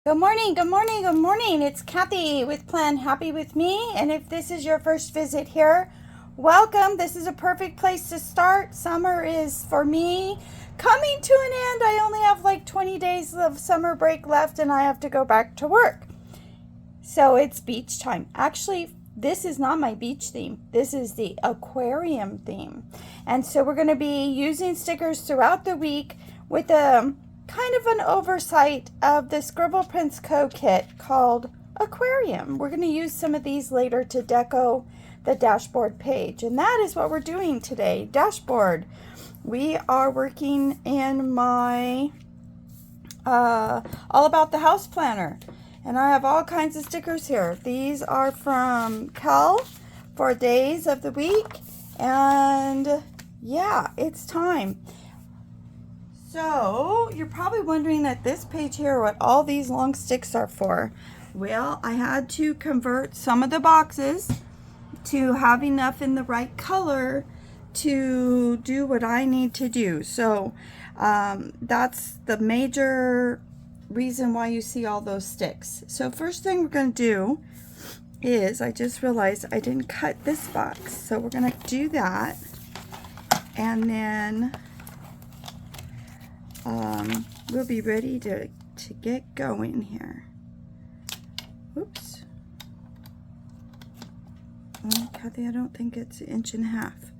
Good morning, good morning, good morning. It's Kathy with Plan Happy with Me. And if this is your first visit here, welcome. This is a perfect place to start. Summer is, for me, coming to an end. I only have like 20 days of summer break left and I have to go back to work. So it's beach time. Actually, this is not my beach theme. This is the aquarium theme. And so we're going to be using stickers throughout the week with a kind of an oversight of the Scribble Prints Co. kit called Aquarium. We're going to use some of these later to deco the dashboard page. And that is what we're doing today, dashboard. We are working in my All About the House planner. And I have all kinds of stickers here. These are from Cal for days of the week. And yeah, it's time. So you're probably wondering at this page here what all these long sticks are for. Well, I had to convert some of the boxes to have enough in the right color to do what I need to do. So that's the major reason why you see all those sticks. So first thing we're going to do is, I just realized I didn't cut this box. So we're going to do that. And then we'll be ready to get going here. Oops. Oh, Kathy, I don't think it's 1.5 inches.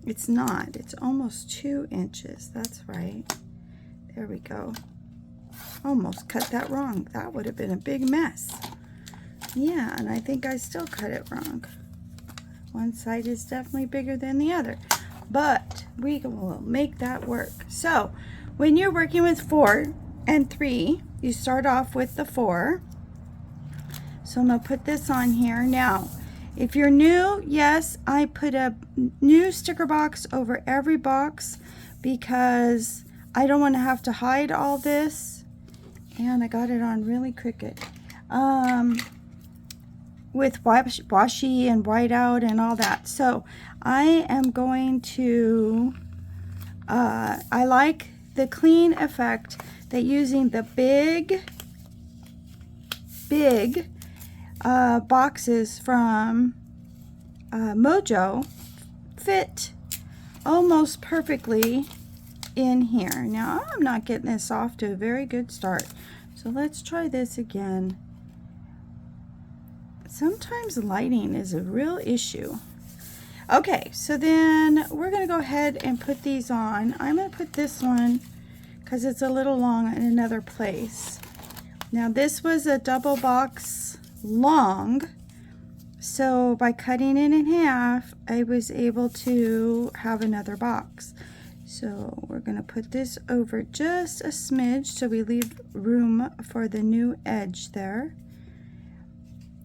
It's not. It's almost 2 inches. That's right. There we go. Almost cut that wrong. That would have been a big mess. Yeah, and I think I still cut it wrong. One side is definitely bigger than the other. But we will make that work. So, when you're working with 4 and 3, you start off with the 4. So I'm going to put this on here. Now, if you're new, yes, I put a new sticker box over every box because I don't want to have to hide all this. And I got it on really crooked. With washi and whiteout and all that. So I am going to, I like the clean effect that using the big boxes from Mojo fit almost perfectly in here. Now I'm not getting this off to a very good start, so let's try this again. Sometimes lighting is a real issue. Okay, so then we're going to go ahead and put these on. I'm going to put this one because it's a little long in another place. Now this was a double box long, so by cutting it in half, I was able to have another box. So we're going to put this over just a smidge so we leave room for the new edge there.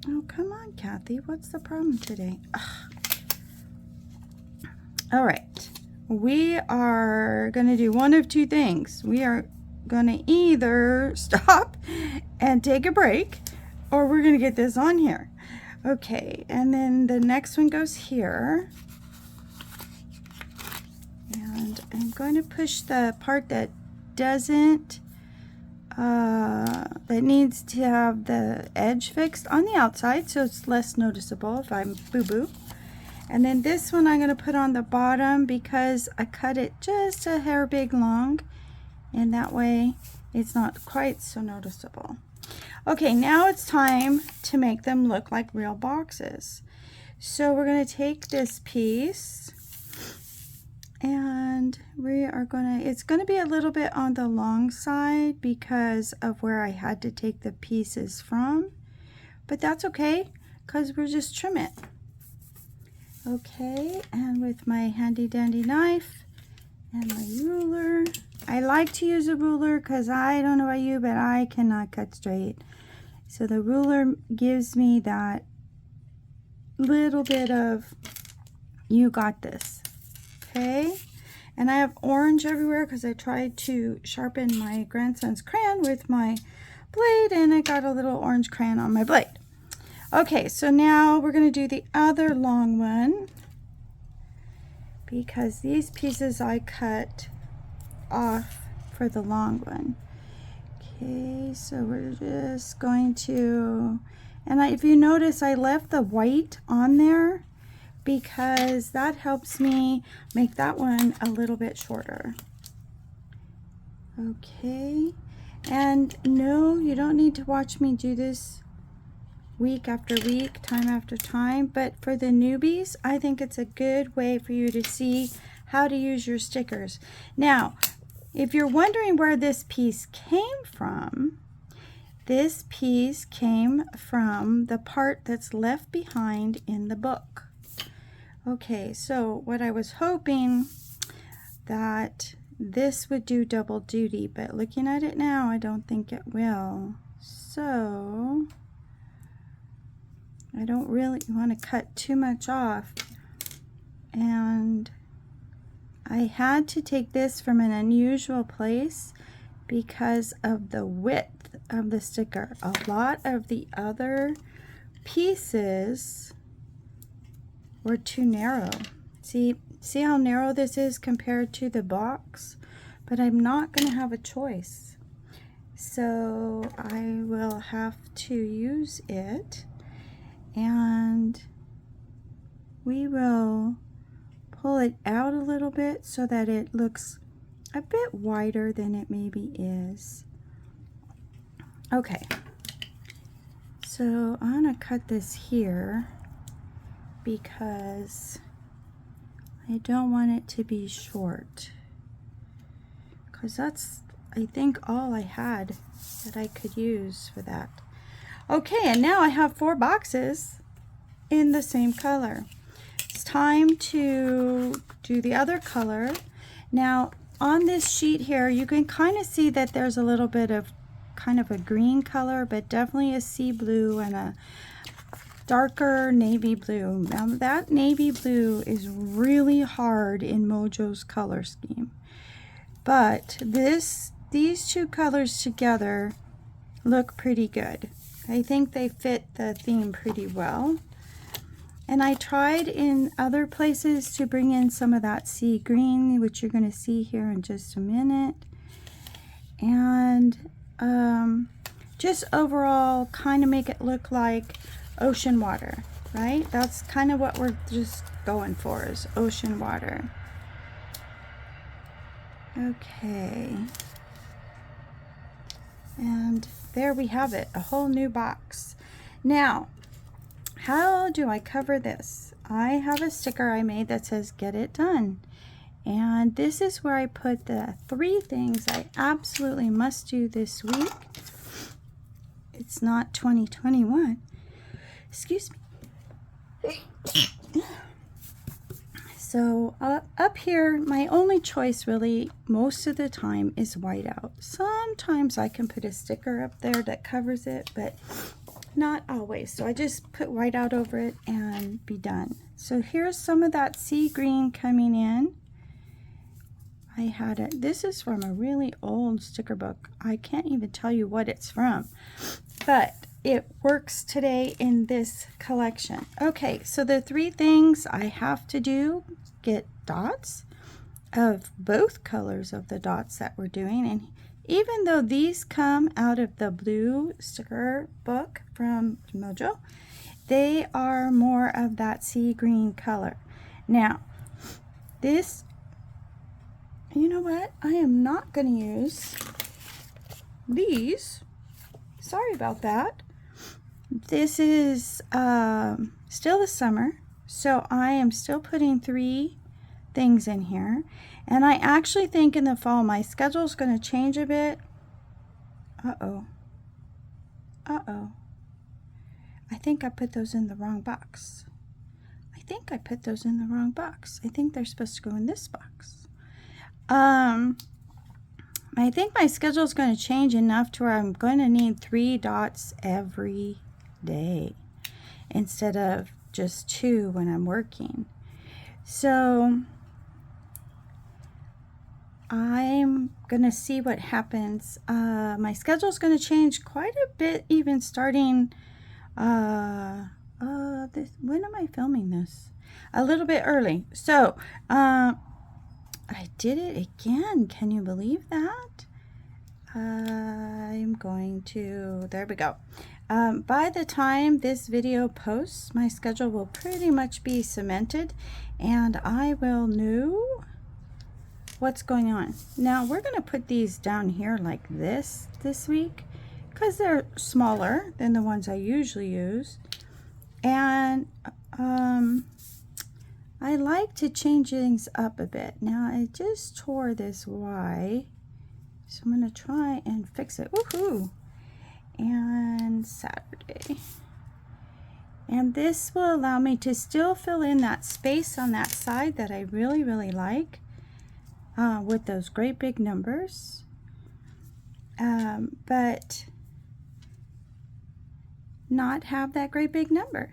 Oh, come on, Kathy. What's the problem today? Ugh. All right, we are going to do one of two things. We are going to either stop and take a break, or we're going to get this on here. Okay, and then the next one goes here. And I'm going to push the part that doesn't, that needs to have the edge fixed on the outside so it's less noticeable if I'm boo-boo. And then this one I'm going to put on the bottom because I cut it just a hair big long, and that way it's not quite so noticeable. Okay, now it's time to make them look like real boxes. So we're going to take this piece and we are going to, it's going to be a little bit on the long side because of where I had to take the pieces from, but that's okay because we'll just trim it. Okay, and with my handy dandy knife and my ruler. I like to use a ruler because I don't know about you, but I cannot cut straight. So the ruler gives me that little bit of, you got this. Okay, and I have orange everywhere because I tried to sharpen my grandson's crayon with my blade and I got a little orange crayon on my blade. Okay, so now we're going to do the other long one because these pieces I cut off for the long one. Okay, so we're just going to, and if you notice, I left the white on there because that helps me make that one a little bit shorter. Okay, and no, you don't need to watch me do this week after week, time after time, but for the newbies, I think it's a good way for you to see how to use your stickers. Now, if you're wondering where this piece came from, this piece came from the part that's left behind in the book. Okay, so what I was hoping that this would do double duty, but looking at it now, I don't think it will. So I don't really want to cut too much off, and I had to take this from an unusual place because of the width of the sticker. A lot of the other pieces were too narrow. See how narrow this is compared to the box? But I'm not going to have a choice. So I will have to use it, and we will pull it out a little bit so that it looks a bit wider than it maybe is. Okay, so I'm going to cut this here because I don't want it to be short, because that's, I think, all I had that I could use for that. Okay, and now I have 4 boxes in the same color. It's time to do the other color. Now on this sheet here, you can kind of see that there's a little bit of kind of a green color, but definitely a sea blue and a darker navy blue. Now that navy blue is really hard in Mojo's color scheme, but these 2 colors together look pretty good. I think they fit the theme pretty well. And I tried in other places to bring in some of that sea green, which you're going to see here in just a minute. And just overall kind of make it look like ocean water, right? That's kind of what we're just going for, is ocean water. Okay. And there we have it, a whole new box. Now, how do I cover this? I have a sticker I made that says "Get It Done." And this is where I put the 3 things I absolutely must do this week. It's not 2021. Excuse me. So up here, my only choice really most of the time is whiteout. Sometimes I can put a sticker up there that covers it, but not always. So I just put whiteout over it and be done. So here's some of that sea green coming in. I had it. This is from a really old sticker book. I can't even tell you what it's from, but it works today in this collection. Okay, so the 3 things I have to do: get dots of both colors of the dots that we're doing. And even though these come out of the blue sticker book from Mojo, they are more of that sea green color. Now, this, you know what? I am not going to use these. Sorry about that. This is still the summer, so I am still putting 3 things in here. And I actually think in the fall my schedule is going to change a bit. Uh-oh. Uh-oh. I think I put those in the wrong box. I think I put those in the wrong box. I think they're supposed to go in this box. I think my schedule is going to change enough to where I'm going to need 3 dots every day instead of just 2 when I'm working. So I'm going to see what happens. My schedule is going to change quite a bit, even starting when am I filming this? A little bit early. So I did it again. Can you believe that? I'm going to, there we go. By the time this video posts, my schedule will pretty much be cemented and I will know what's going on. Now we're going to put these down here like this week because they're smaller than the ones I usually use. And I like to change things up a bit. Now I just tore this Y, so I'm going to try and fix it. Woohoo! And Saturday. And this will allow me to still fill in that space on that side that I really, really like with those great big numbers. But not have that great big number.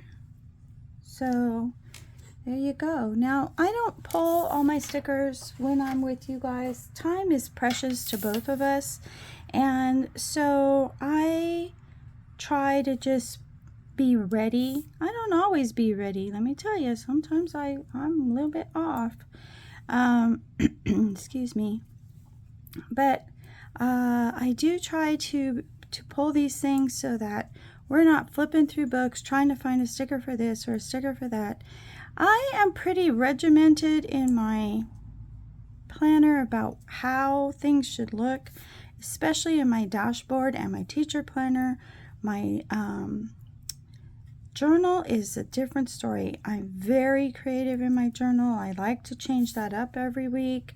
So there you go. Now I don't pull all my stickers when I'm with you guys. Time is precious to both of us, and so I try to just be ready. I don't always be ready, let me tell you. Sometimes I'm a little bit off. Excuse me. But I do try to pull these things so that we're not flipping through books trying to find a sticker for this or a sticker for that. I am pretty regimented in my planner about how things should look, especially in my dashboard and my teacher planner. My journal is a different story. I'm very creative in my journal. I like to change that up every week.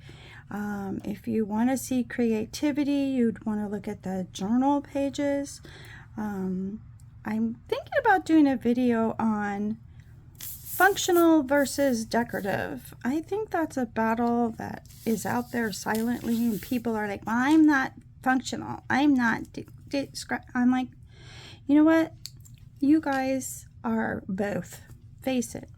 If you want to see creativity, you'd want to look at the journal pages. I'm thinking about doing a video on functional versus decorative. I think that's a battle that is out there silently, and people are like, well, I'm not functional. I'm not. I'm like, you know what? You guys are both. Face it.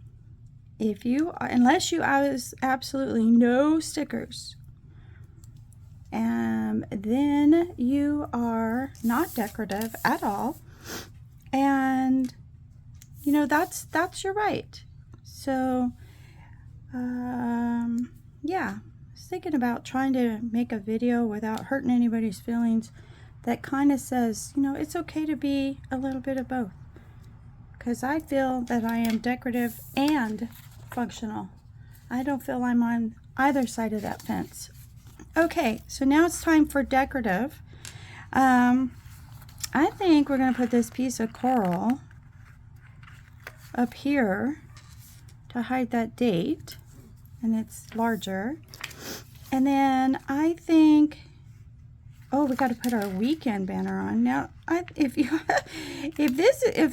If you, unless you have absolutely no stickers, then you are not decorative at all. And you know, that's your right. So yeah, I was thinking about trying to make a video without hurting anybody's feelings that kind of says, you know, it's okay to be a little bit of both, because I feel that I am decorative and functional. I don't feel I'm on either side of that fence. Okay, so now it's time for decorative. I think we're going to put this piece of coral up here to hide that date, and it's larger. And then I think, oh, we got to put our weekend banner on. Now, if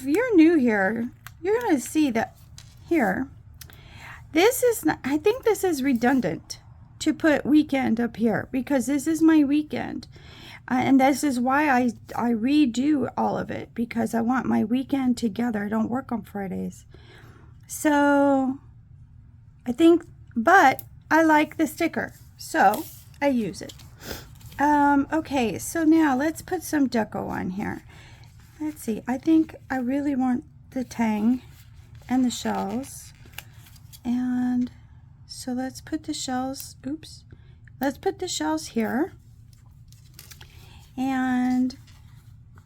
you're new here, you're going to see that here. This is not, I think this is redundant to put weekend up here, because this is my weekend. And this is why I redo all of it, because I want my weekend together. I don't work on Fridays. So I think, but I like the sticker, so I use it. Okay, so now let's put some deco on here. Let's see, I think I really want the tang and the shells. And so let's put the shells, oops, let's put the shells here. And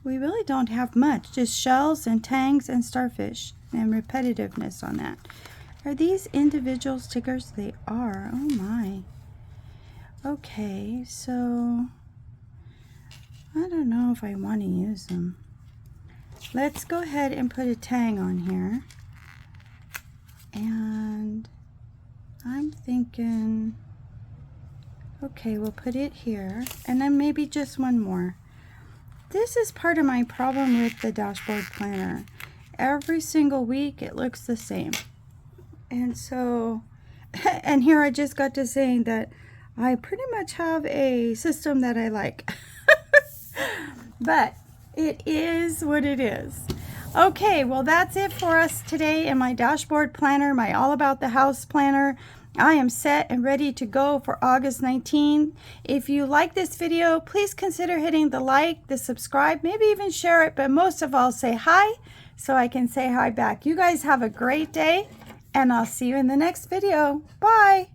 we really don't have much, just shells and tangs and starfish and repetitiveness on that. Are these individual stickers? They are. Oh my. Okay, so I don't know if I want to use them. Let's go ahead and put a tang on here. And I'm thinking, okay, we'll put it here, and then maybe just one more. This is part of my problem with the dashboard planner. Every single week it looks the same. And so, and here I just got to saying that I pretty much have a system that I like. But it is what it is. Okay, well that's it for us today in my dashboard planner, my all about the house planner. I am set and ready to go for August 19th. If you like this video, please consider hitting the like, the subscribe, maybe even share it, but most of all say hi so I can say hi back. You guys have a great day, and I'll see you in the next video. Bye.